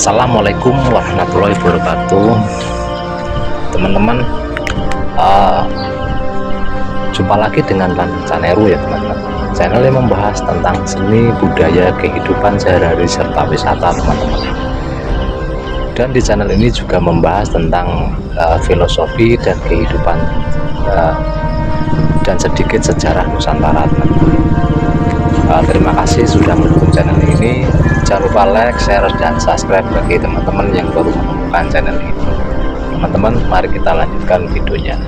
Assalamualaikum warahmatullahi wabarakatuh, teman-teman. Jumpa lagi dengan Lancaneru ya teman-teman. Channel yang membahas tentang seni, budaya, kehidupan sehari-hari serta wisata teman-teman. Dan di channel ini juga membahas tentang filosofi dan kehidupan dan sedikit sejarah Nusantara teman-teman. Terima kasih sudah mendukung channel ini. Jangan lupa like, share, dan subscribe bagi teman-teman yang baru menemukan channel ini. Teman-teman, mari kita lanjutkan videonya.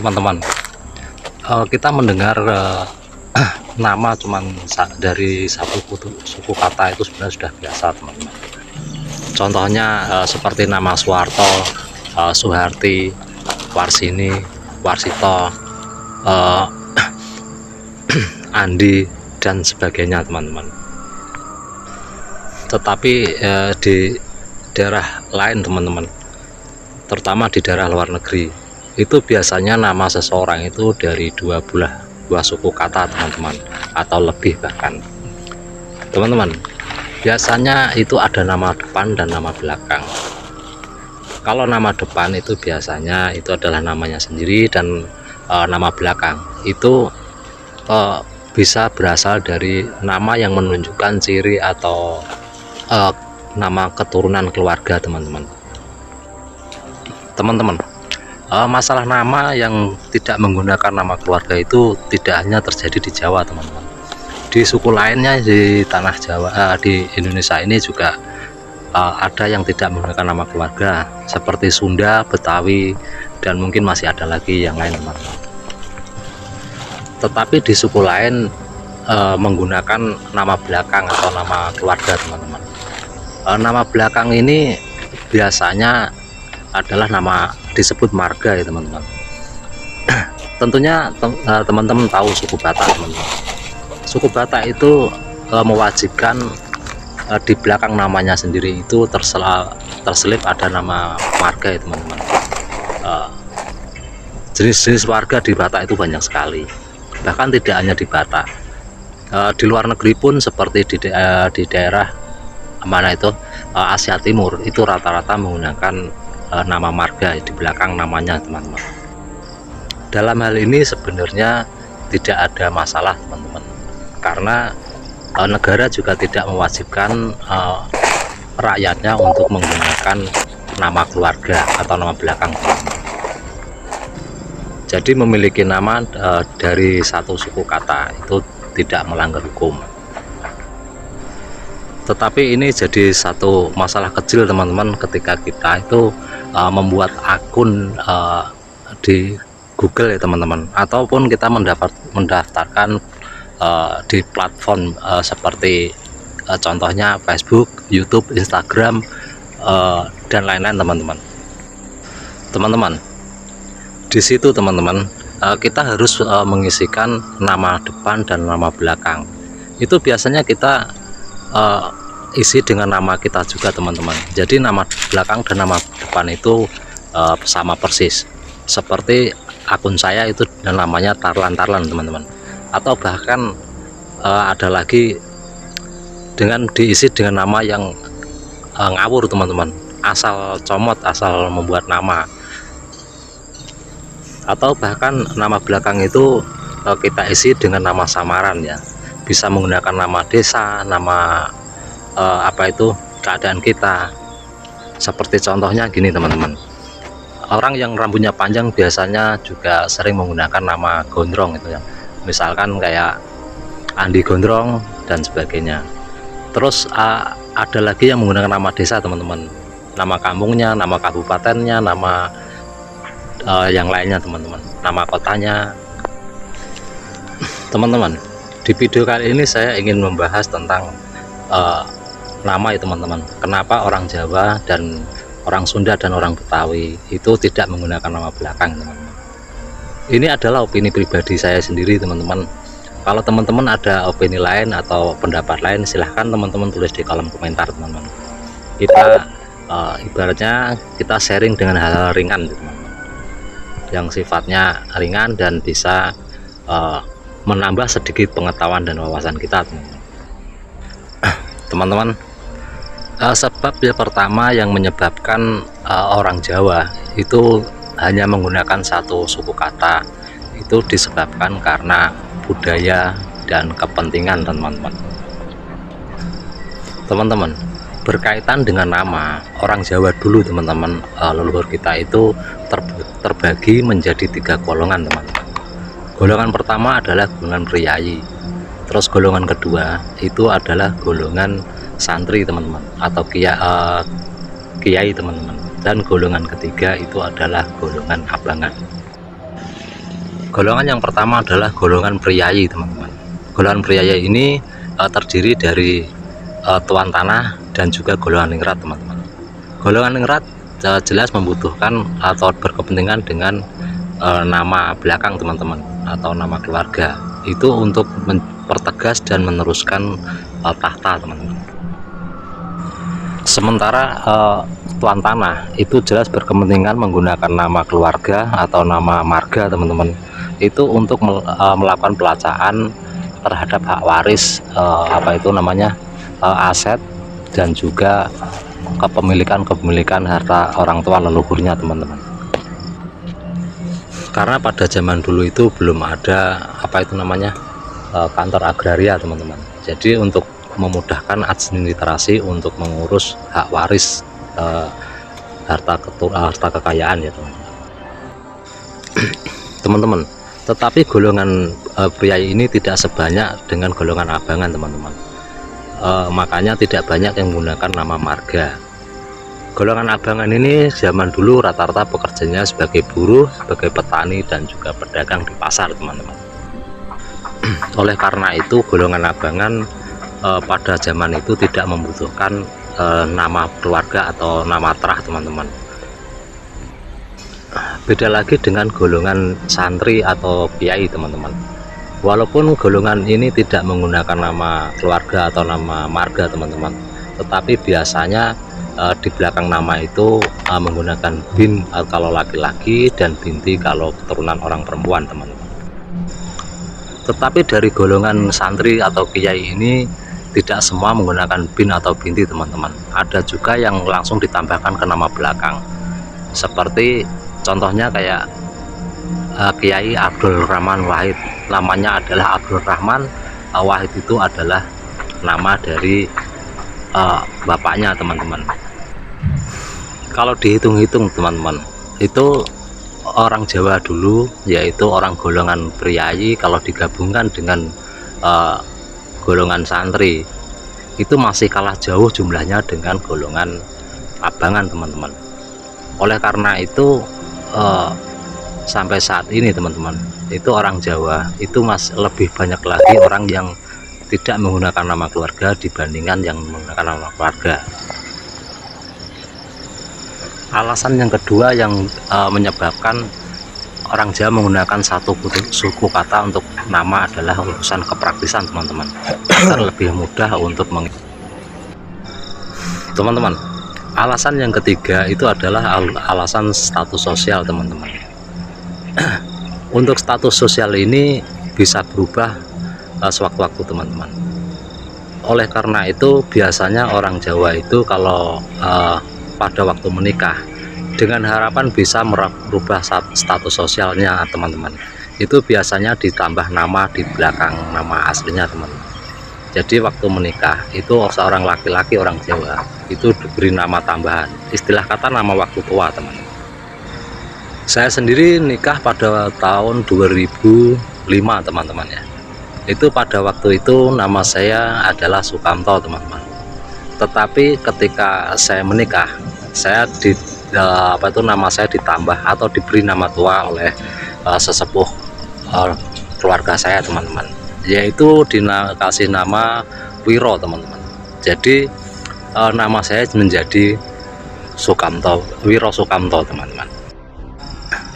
Teman-teman, kita mendengar nama cuman dari satu suku kata itu sebenarnya sudah biasa teman-teman. Contohnya seperti nama Soeharto, Soeharti, Warsini, Warsito, Andi, dan sebagainya teman-teman. Tetapi di daerah lain teman-teman, terutama di daerah luar negeri, itu biasanya nama seseorang itu dari dua suku kata teman-teman, atau lebih bahkan. Teman-teman, biasanya itu ada nama depan dan nama belakang. Kalau nama depan itu biasanya itu adalah namanya sendiri, dan nama belakang itu bisa berasal dari nama yang menunjukkan ciri atau nama keturunan keluarga teman-teman. Masalah nama yang tidak menggunakan nama keluarga itu tidak hanya terjadi di Jawa teman-teman. Di suku lainnya di tanah Jawa, di Indonesia ini juga ada yang tidak menggunakan nama keluarga, seperti Sunda, Betawi, dan mungkin masih ada lagi yang lain teman-teman. Tetapi di suku lain menggunakan nama belakang atau nama keluarga teman-teman. Nama belakang ini biasanya adalah nama disebut marga ya teman-teman. Tentunya teman-teman tahu suku Batak teman-teman. Suku Batak itu mewajibkan di belakang namanya sendiri itu terselip ada nama marga ya teman-teman. Jenis-jenis warga di Batak itu banyak sekali, bahkan tidak hanya di Batak, di luar negeri pun seperti di daerah mana itu Asia Timur itu rata-rata menggunakan nama marga di belakang namanya teman-teman. Dalam hal ini sebenarnya tidak ada masalah teman-teman, karena negara juga tidak mewajibkan rakyatnya untuk menggunakan nama keluarga atau nama belakang. Jadi memiliki nama dari satu suku kata itu tidak melanggar hukum. Tetapi ini jadi satu masalah kecil teman-teman ketika kita itu membuat akun di Google ya teman-teman, ataupun kita mendaftarkan di platform seperti contohnya Facebook, YouTube, Instagram, dan lain-lain teman-teman. Di situ teman-teman kita harus mengisikan nama depan dan nama belakang. Itu biasanya kita isi dengan nama kita juga teman-teman. Jadi nama belakang dan nama depan itu sama persis. Seperti akun saya itu dan namanya Tarlan teman-teman. Atau bahkan ada lagi dengan diisi dengan nama yang ngawur teman-teman, asal comot, asal membuat nama. Atau bahkan nama belakang itu kita isi dengan nama samaran ya, bisa menggunakan nama desa, nama keadaan kita. Seperti contohnya gini teman-teman, orang yang rambutnya panjang biasanya juga sering menggunakan nama gondrong itu ya, misalkan kayak Andi Gondrong dan sebagainya. Terus ada lagi yang menggunakan nama desa teman-teman, nama kampungnya, nama kabupatennya, nama yang lainnya teman-teman, nama kotanya. Teman-teman, di video kali ini saya ingin membahas tentang nama ya teman-teman. Kenapa orang Jawa dan orang Sunda dan orang Betawi itu tidak menggunakan nama belakang teman-teman. Ini adalah opini pribadi saya sendiri teman-teman. Kalau teman-teman ada opini lain atau pendapat lain, silahkan teman-teman tulis di kolom komentar teman-teman. Kita ibaratnya kita sharing dengan hal-hal ringan teman-teman, yang sifatnya ringan dan bisa menambah sedikit pengetahuan dan wawasan kita teman-teman. teman-teman. Sebab yang pertama yang menyebabkan orang Jawa itu hanya menggunakan satu suku kata, itu disebabkan karena budaya dan kepentingan, teman-teman. Teman-teman, berkaitan dengan nama, orang Jawa dulu, teman-teman, leluhur kita itu terbagi menjadi 3 golongan, teman-teman. Golongan pertama adalah golongan priyayi, terus golongan kedua itu adalah golongan santri, teman-teman, atau kiai, teman-teman, dan golongan ketiga itu adalah golongan abangan. Golongan yang pertama adalah golongan priyayi, teman-teman. Golongan priyayi ini terdiri dari tuan tanah dan juga golongan ningrat, teman-teman. Golongan ningrat jelas membutuhkan atau berkepentingan dengan nama belakang, teman-teman, atau nama keluarga itu untuk mempertegas dan meneruskan tahta, teman-teman. Sementara tuan tanah itu jelas berkepentingan menggunakan nama keluarga atau nama marga, teman-teman, itu untuk melakukan pelacaan terhadap hak waris, aset dan juga kepemilikan harta orang tua leluhurnya, teman-teman. Karena pada zaman dulu itu belum ada kantor agraria, teman-teman. Jadi untuk memudahkan administrasi untuk mengurus hak waris harta kekayaan, ya, teman-teman. Teman-teman, tetapi golongan priyayi ini tidak sebanyak dengan golongan abangan, teman-teman. Makanya tidak banyak yang menggunakan nama marga. Golongan abangan ini zaman dulu rata-rata pekerjanya sebagai buruh, sebagai petani, dan juga pedagang di pasar, teman-teman. Oleh karena itu golongan abangan pada zaman itu tidak membutuhkan nama keluarga atau nama terah, teman-teman. Beda lagi dengan golongan santri atau kiai, teman-teman. Walaupun golongan ini tidak menggunakan nama keluarga atau nama marga, teman-teman, tetapi biasanya di belakang nama itu menggunakan bin kalau laki-laki dan binti kalau keturunan orang perempuan, teman-teman. Tetapi dari golongan santri atau kiai ini tidak semua menggunakan bin atau binti, teman-teman. Ada juga yang langsung ditambahkan ke nama belakang, seperti contohnya kayak Kiai Abdul Rahman Wahid. Namanya adalah Abdul Rahman Wahid, itu adalah nama dari bapaknya, teman-teman. Kalau dihitung-hitung, teman-teman, itu orang Jawa dulu, yaitu orang golongan priyayi, kalau digabungkan dengan golongan santri, itu masih kalah jauh jumlahnya dengan golongan abangan, teman-teman. Oleh karena itu sampai saat ini, teman-teman, itu orang Jawa itu masih lebih banyak lagi orang yang tidak menggunakan nama keluarga dibandingkan yang menggunakan nama keluarga. Alasan yang kedua yang menyebabkan orang Jawa menggunakan satu suku kata untuk nama adalah urusan kepraktisan, teman-teman, agar lebih mudah untuk teman-teman. Alasan yang ketiga itu adalah alasan status sosial, teman-teman. Untuk status sosial ini bisa berubah sewaktu-waktu, teman-teman. Oleh karena itu biasanya orang Jawa itu kalau pada waktu menikah dengan harapan bisa merubah status sosialnya, teman-teman, itu biasanya ditambah nama di belakang nama aslinya, teman-teman. Jadi waktu menikah itu seorang laki-laki orang Jawa itu diberi nama tambahan, istilah kata nama waktu tua, teman-teman. Saya sendiri nikah pada tahun 2005, teman-teman, ya. Itu pada waktu itu nama saya adalah Sukamto, teman-teman. Tetapi ketika saya menikah, saya nama saya ditambah atau diberi nama tua oleh sesepuh keluarga saya, teman-teman, yaitu dikasih nama Wiro, teman-teman. Jadi nama saya menjadi Sukamto, Wiro Sukamto, teman-teman.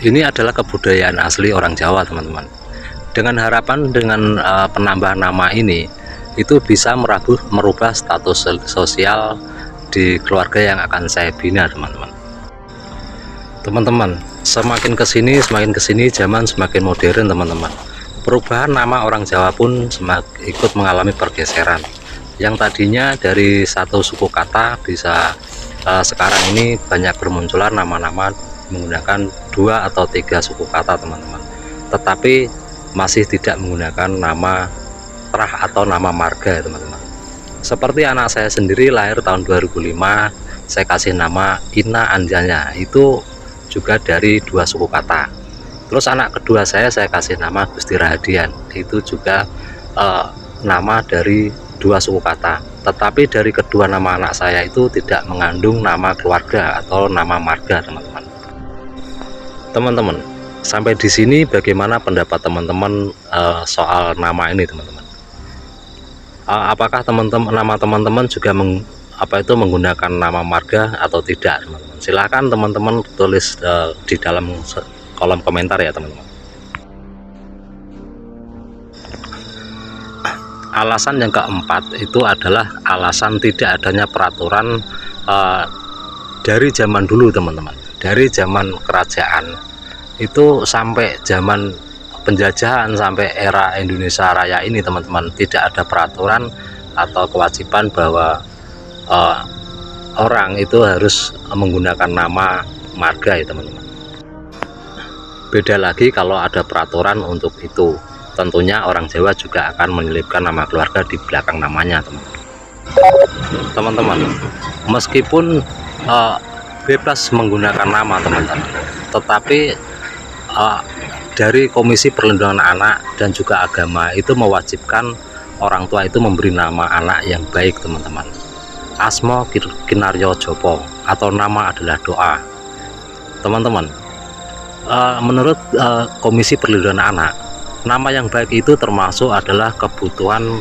Ini adalah kebudayaan asli orang Jawa, teman-teman. Dengan harapan dengan penambahan nama ini itu bisa merubah status sosial di keluarga yang akan saya bina, teman-teman. Teman-teman, semakin kesini zaman semakin modern, teman-teman. Perubahan nama orang Jawa pun ikut mengalami pergeseran. yang tadinya dari satu suku kata bisa sekarang ini banyak bermunculan nama-nama menggunakan 2 atau 3 suku kata teman-teman, tetapi masih tidak menggunakan nama terah atau nama marga teman-teman. Seperti anak saya sendiri lahir tahun 2005, saya kasih nama Ina Anjanya, itu juga dari 2 suku kata. Terus anak kedua saya kasih nama Gusti Rahadian, itu juga nama dari 2 suku kata. Tetapi dari kedua nama anak saya itu tidak mengandung nama keluarga atau nama marga teman-teman. Teman-teman, sampai di sini bagaimana pendapat teman-teman soal nama ini teman-teman? Apakah nama teman-teman juga menggunakan nama marga atau tidak teman-teman? Silahkan teman-teman tulis di dalam kolom komentar ya teman-teman. Alasan yang keempat itu adalah alasan tidak adanya peraturan dari zaman dulu teman-teman, dari zaman kerajaan itu sampai zaman penjajahan sampai era Indonesia Raya ini teman-teman, tidak ada peraturan atau kewajiban bahwa orang itu harus menggunakan nama marga ya teman-teman. Beda lagi kalau ada peraturan untuk itu, tentunya orang Jawa juga akan menyelipkan nama keluarga di belakang namanya teman-teman. Meskipun bebas menggunakan nama teman-teman, tetapi dari Komisi Perlindungan Anak dan juga agama itu mewajibkan orang tua itu memberi nama anak yang baik teman-teman. Asma Kinaryo Jopo atau nama adalah doa teman-teman. Menurut Komisi Perlindungan Anak, nama yang baik itu termasuk adalah kebutuhan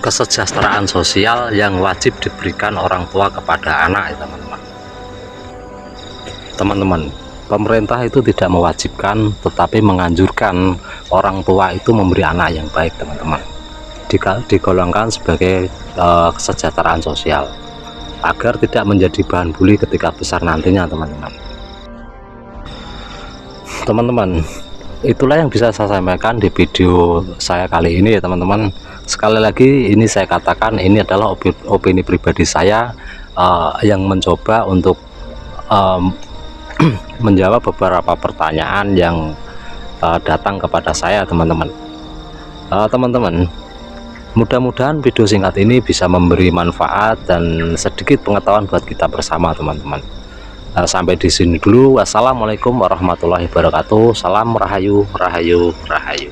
kesejahteraan sosial yang wajib diberikan orang tua kepada anak ya teman-teman. Pemerintah itu tidak mewajibkan tetapi menganjurkan orang tua itu memberi anak yang baik teman-teman, digolongkan sebagai kesejahteraan sosial agar tidak menjadi bahan bully ketika besar nantinya teman-teman. Itulah yang bisa saya sampaikan di video saya kali ini ya teman-teman. Sekali lagi ini saya katakan ini adalah opini pribadi saya yang mencoba untuk menjawab beberapa pertanyaan yang datang kepada saya teman-teman. Mudah-mudahan video singkat ini bisa memberi manfaat dan sedikit pengetahuan buat kita bersama teman-teman. Sampai di sini dulu. Wassalamualaikum warahmatullahi wabarakatuh. Salam rahayu, rahayu, rahayu.